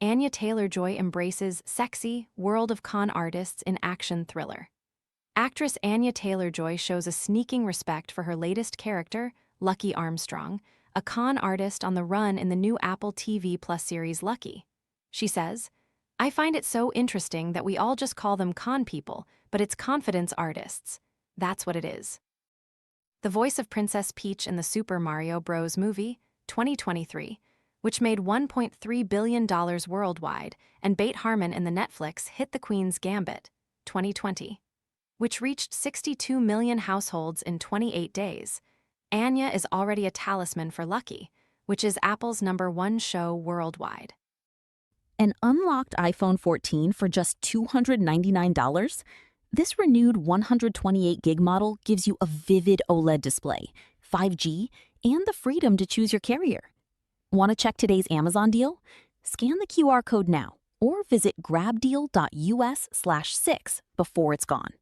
Anya Taylor-Joy embraces sexy, world of con artists in action thriller. Actress Anya Taylor-Joy shows a sneaking respect for her latest character, Lucky Armstrong, a con artist on the run in the new Apple TV Plus series Lucky. She says, "I find it so interesting that we all just call them con people, but it's confidence artists. That's what it is." The voice of Princess Peach in the Super Mario Bros. Movie, 2023, which made $1.3 billion worldwide, and Beth Harmon in the Netflix hit The Queen's Gambit, 2020, which reached 62 million households in 28 days. Anya is already a talisman for Lucky, which is Apple's #1 show worldwide. An unlocked iPhone 14 for just $299? This renewed 128 gig model gives you a vivid OLED display, 5G, and the freedom to choose your carrier. Want to check today's Amazon deal? Scan the QR code now or visit grabdeal.us/6 before it's gone.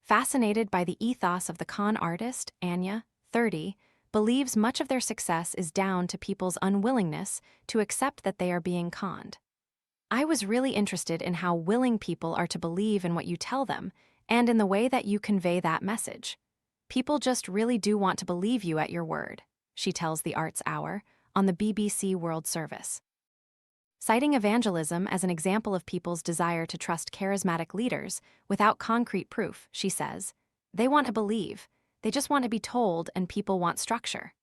Fascinated by the ethos of the con artist, Anya, 30, believes much of their success is down to people's unwillingness to accept that they are being conned. "I was really interested in how willing people are to believe in what you tell them and in the way that you convey that message. People just really do want to believe you at your word," she tells the Arts Hour on the BBC World Service. Citing evangelism as an example of people's desire to trust charismatic leaders without concrete proof, she says, "They want to believe. They just want to be told, and people want structure."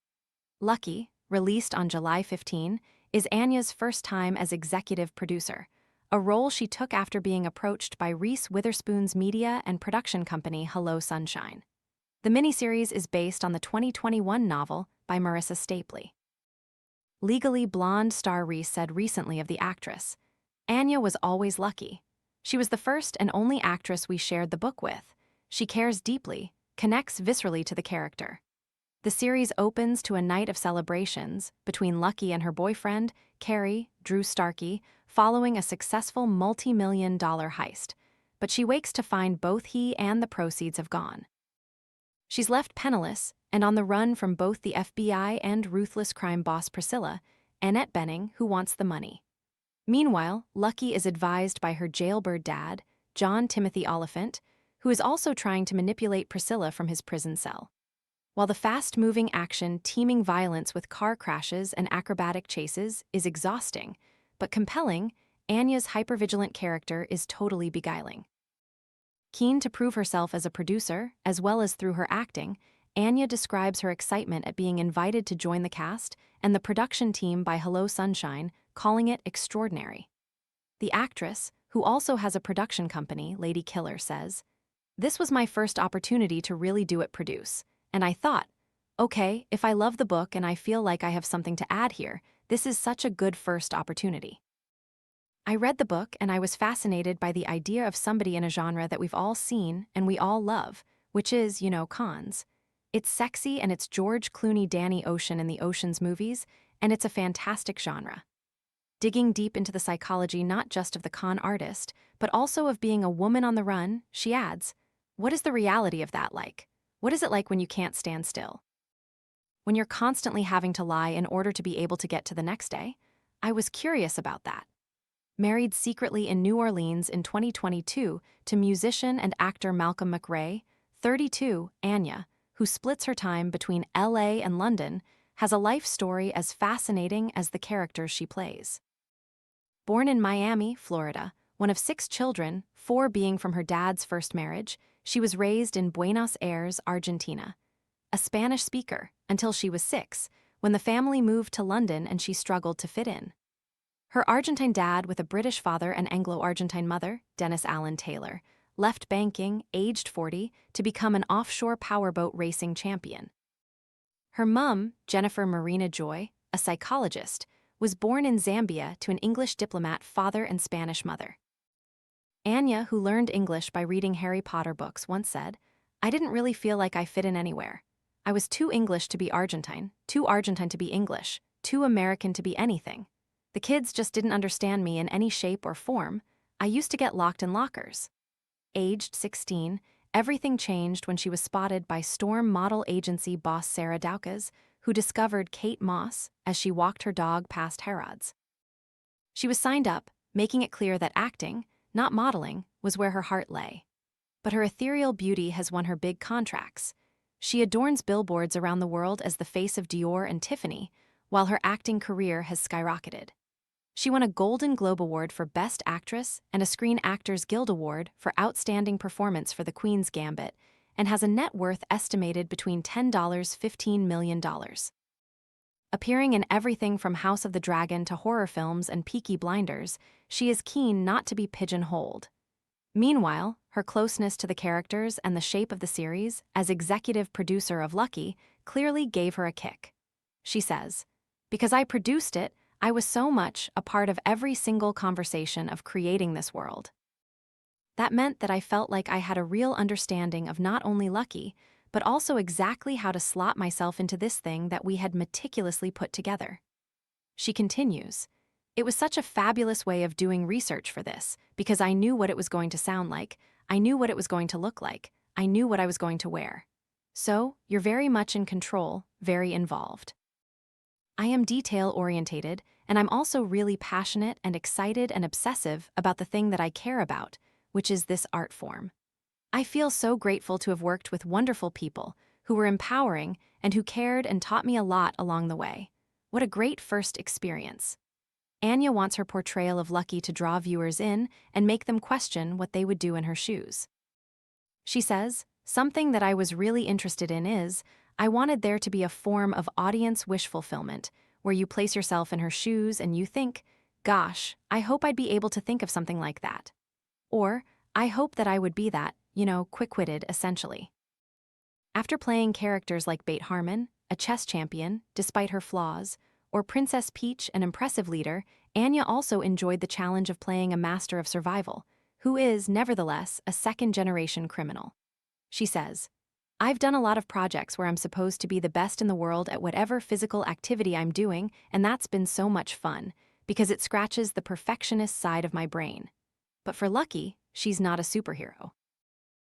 Lucky, released on July 15, is Anya's first time as executive producer, a role she took after being approached by Reese Witherspoon's media and production company Hello Sunshine. The miniseries is based on the 2021 novel by Marissa Stapley. Legally Blonde star Reese said recently of the actress, "Anya was always lucky. She was the first and only actress we shared the book with. She cares deeply, connects viscerally to the character." The series opens to a night of celebrations between Lucky and her boyfriend, Carrie, Drew Starkey, following a successful multi-million-dollar heist, but she wakes to find both he and the proceeds have gone. She's left penniless and on the run from both the FBI and ruthless crime boss Priscilla, Annette Bening, who wants the money. Meanwhile, Lucky is advised by her jailbird dad, John Timothy Oliphant, who is also trying to manipulate Priscilla from his prison cell. While the fast-moving action teeming violence with car crashes and acrobatic chases is exhausting, but compelling, Anya's hypervigilant character is totally beguiling. Keen to prove herself as a producer, as well as through her acting, Anya describes her excitement at being invited to join the cast and the production team by Hello Sunshine, calling it extraordinary. The actress, who also has a production company, Lady Killer, says, "This was my first opportunity to really do it produce. And I thought, okay, if I love the book and I feel like I have something to add here, this is such a good first opportunity." "I read the book and I was fascinated by the idea of somebody in a genre that we've all seen and we all love, which is, cons. It's sexy and it's George Clooney, Danny Ocean in the Ocean's movies, and it's a fantastic genre." Digging deep into the psychology not just of the con artist, but also of being a woman on the run, she adds, "What is the reality of that like? What is it like when you can't stand still? When you're constantly having to lie in order to be able to get to the next day? I was curious about that." Married secretly in New Orleans in 2022 to musician and actor Malcolm McRae, 32, Anya, who splits her time between LA and London, has a life story as fascinating as the characters she plays. Born in Miami, Florida, one of 6 children, 4 being from her dad's first marriage, she was raised in Buenos Aires, Argentina. A Spanish speaker until she was 6, when the family moved to London and she struggled to fit in. Her Argentine dad with a British father and Anglo-Argentine mother, Dennis Allen Taylor, left banking, aged 40, to become an offshore powerboat racing champion. Her mum, Jennifer Marina Joy, a psychologist, was born in Zambia to an English diplomat father and Spanish mother. Anya, who learned English by reading Harry Potter books, once said, "I didn't really feel like I fit in anywhere. I was too English to be Argentine, too Argentine to be English, too American to be anything. The kids just didn't understand me in any shape or form. I used to get locked in lockers." Aged 16, everything changed when she was spotted by Storm model agency boss Sarah Doukas, who discovered Kate Moss as she walked her dog past Harrods. She was signed up, making it clear that acting, not modeling, was where her heart lay. But her ethereal beauty has won her big contracts. She adorns billboards around the world as the face of Dior and Tiffany, while her acting career has skyrocketed. She won a Golden Globe Award for Best Actress and a Screen Actors Guild Award for Outstanding Performance for The Queen's Gambit, and has a net worth estimated between $15 million. Appearing in everything from House of the Dragon to horror films and Peaky Blinders, she is keen not to be pigeonholed. Meanwhile, her closeness to the characters and the shape of the series, as executive producer of Lucky, clearly gave her a kick. She says, "Because I produced it, I was so much a part of every single conversation of creating this world. That meant that I felt like I had a real understanding of not only Lucky, but also exactly how to slot myself into this thing that we had meticulously put together." She continues, "It was such a fabulous way of doing research for this, because I knew what it was going to sound like, I knew what it was going to look like, I knew what I was going to wear. So, you're very much in control, very involved. I am detail-orientated, and I'm also really passionate and excited and obsessive about the thing that I care about, which is this art form. I feel so grateful to have worked with wonderful people who were empowering and who cared and taught me a lot along the way. What a great first experience." Anya wants her portrayal of Lucky to draw viewers in and make them question what they would do in her shoes. She says, "Something that I was really interested in is, I wanted there to be a form of audience wish fulfillment, where you place yourself in her shoes and you think, gosh, I hope I'd be able to think of something like that. Or, I hope that I would be that, quick-witted, essentially." After playing characters like Beth Harmon, a chess champion, despite her flaws, or Princess Peach, an impressive leader, Anya also enjoyed the challenge of playing a master of survival, who is, nevertheless, a second-generation criminal. She says, "I've done a lot of projects where I'm supposed to be the best in the world at whatever physical activity I'm doing, and that's been so much fun, because it scratches the perfectionist side of my brain. But for Lucky, she's not a superhero.